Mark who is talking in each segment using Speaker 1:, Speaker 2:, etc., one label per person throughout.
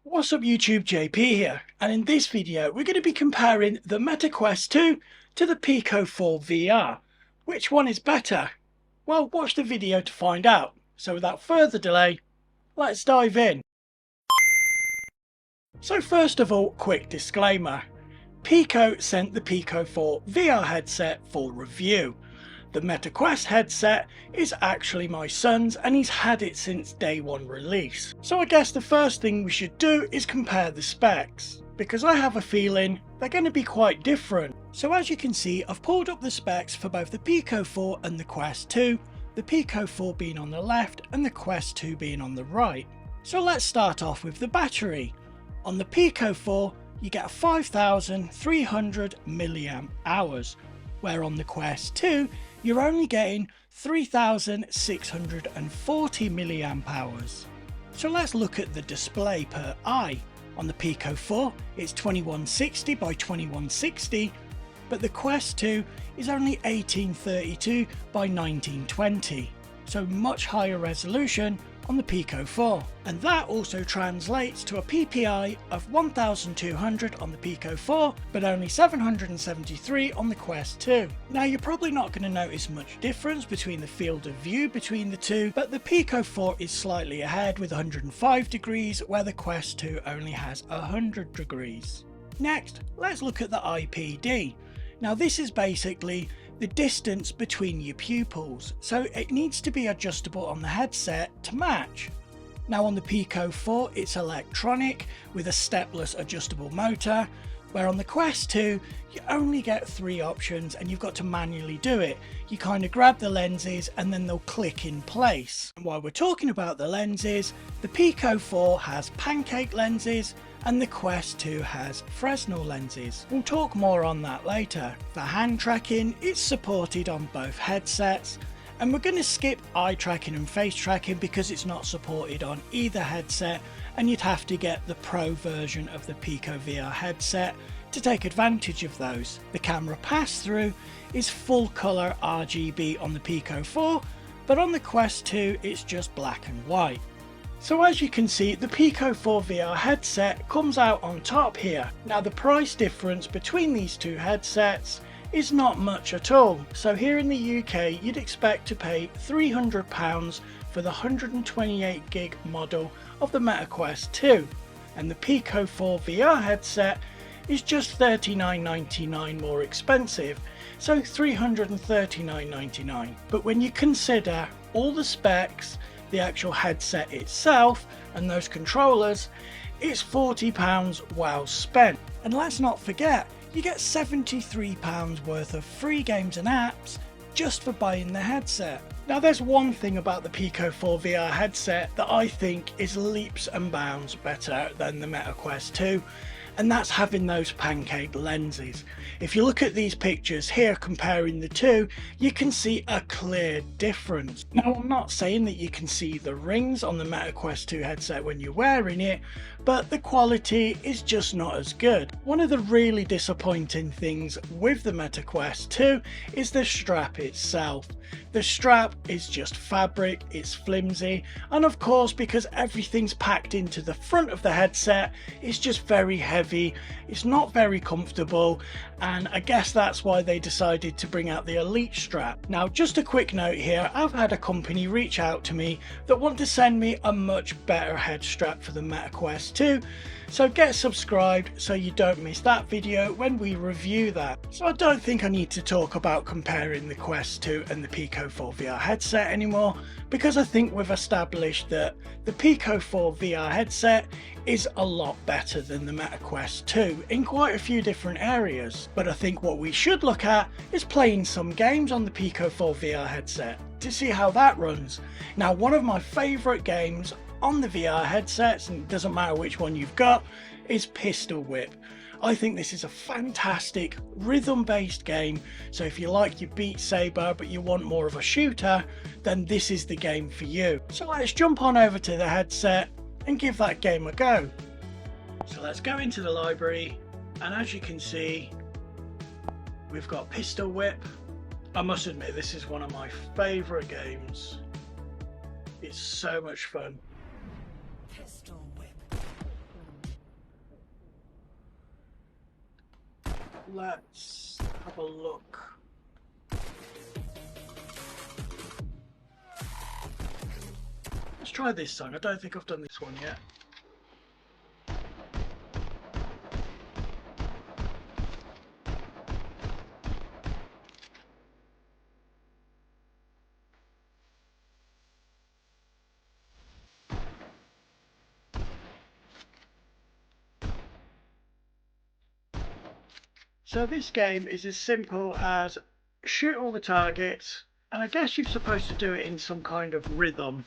Speaker 1: What's up YouTube, JP here, and in this video we're going to be comparing the Meta Quest 2 to the Pico 4 VR. Which one is better? Well, watch the video to find out. So without further delay, let's dive in. So first of all, quick disclaimer. Pico sent the Pico 4 VR headset for review. The Meta Quest headset is actually my son's and he's had it since day one release. So I guess the first thing we should do is compare the specs, because I have a feeling they're going to be quite different. So as you can see, I've pulled up the specs for both the Pico 4 and the Quest 2, the Pico 4 being on the left and the Quest 2 being on the right. So let's start off with the battery. On the Pico 4 you get a 5300 milliamp hours, where on the Quest 2 you're only getting 3640 milliamp hours. So let's look at the display per eye. On the Pico 4 it's 2160 by 2160, but the Quest 2 is only 1832 by 1920, so much higher resolution on the Pico 4, and that also translates to a PPI of 1200 on the Pico 4 but only 773 on the Quest 2. Now you're probably not going to notice much difference between the field of view between the two, but the Pico 4 is slightly ahead with 105 degrees where the Quest 2 only has 100 degrees. Next, let's look at the IPD. Now this is basically the distance between your pupils, so it needs to be adjustable on the headset to match. Now on the Pico 4 it's electronic with a stepless adjustable motor, where on the Quest 2 you only get 3 options and you've got to manually do it. You kind of grab the lenses and then they'll click in place. And while we're talking about the lenses, the Pico 4 has pancake lenses and the Quest 2 has Fresnel lenses. We'll talk more on that later. For hand tracking, it's supported on both headsets, and we're going to skip eye tracking and face tracking because it's not supported on either headset, and you'd have to get the Pro version of the Pico VR headset to take advantage of those. The camera pass-through is full colour RGB on the Pico 4, but on the Quest 2 it's just black and white. So as you can see, the Pico 4 VR headset comes out on top here. Now the price difference between these two headsets is not much at all. So here in the UK you'd expect to pay £300 for the 128 gig model of the Meta Quest 2, and the Pico 4 VR headset is just £39.99 more expensive, so £339.99. But when you consider all the specs, the actual headset itself and those controllers, it's £40 well spent. And let's not forget, you get £73 worth of free games and apps just for buying the headset. Now there's one thing about the Pico 4 VR headset that I think is leaps and bounds better than the Meta Quest 2, and that's having those pancake lenses. If you look at these pictures here comparing the two, you can see a clear difference. Now I'm not saying that you can see the rings on the Meta Quest 2 headset when you're wearing it, but the quality is just not as good. One of the really disappointing things with the Meta Quest 2 is the strap itself. The strap is just fabric, it's flimsy, and of course because everything's packed into the front of the headset, it's just very heavy, it's not very comfortable, and I guess that's why they decided to bring out the Elite strap. Now just a quick note here, I've had a company reach out to me that want to send me a much better head strap for the Meta Quest 2, so get subscribed so you don't miss that video when we review that. So I don't think I need to talk about comparing the Quest 2 and the Pico 4 VR headset anymore, because I think we've established that the Pico 4 VR headset is a lot better than the Meta Quest 2 in quite a few different areas. But I think what we should look at is playing some games on the Pico 4 VR headset to see how that runs. Now one of my favourite games on the VR headsets, and it doesn't matter which one you've got, is Pistol Whip. I think this is a fantastic rhythm based game, so if you like your Beat Saber but you want more of a shooter, then this is the game for you. So let's jump on over to the headset and give that game a go. So let's go into the library, and as you can see we've got Pistol Whip. I must admit this is one of my favourite games. It's so much fun.
Speaker 2: Pistol Whip.
Speaker 1: let's have a look. Let's try this song. I don't think I've done this one yet. So this game is as simple as shoot all the targets, and I guess you're supposed to do it in some kind of rhythm.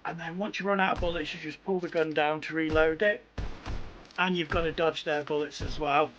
Speaker 1: And then once you run out of bullets, you just pull the gun down to reload it. And you've got to dodge their bullets as well.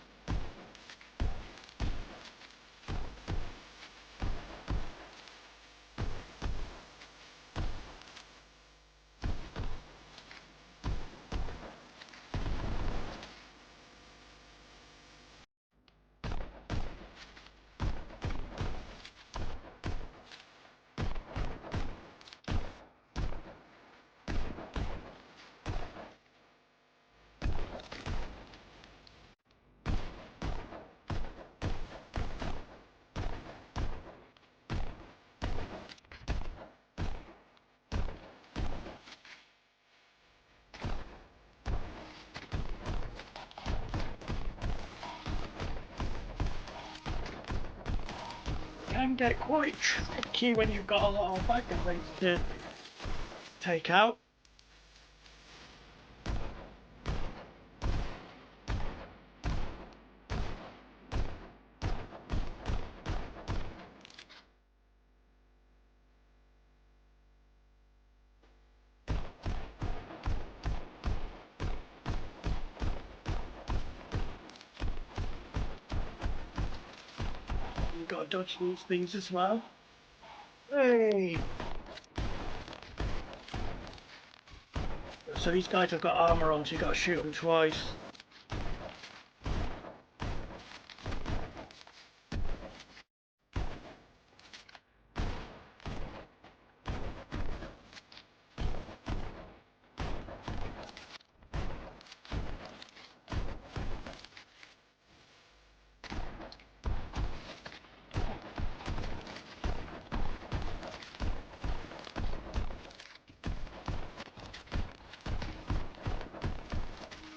Speaker 1: Can get quite tricky when you've got a lot of bag of things to take out. You've got to dodge these things as well. Hey! So these guys have got armour on, so you've got to shoot them twice.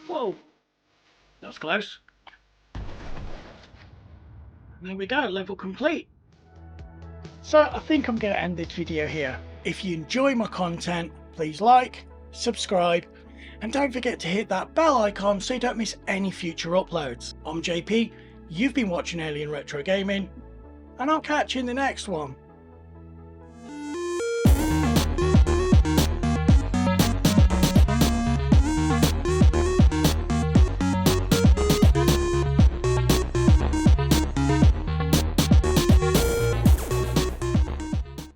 Speaker 1: Whoa! That was close. There we go, level complete. So I think I'm going to end this video here. If you enjoy my content, please like, subscribe, and don't forget to hit that bell icon so you don't miss any future uploads. I'm JP, you've been watching Alien Retro Gaming, and I'll catch you in the next one.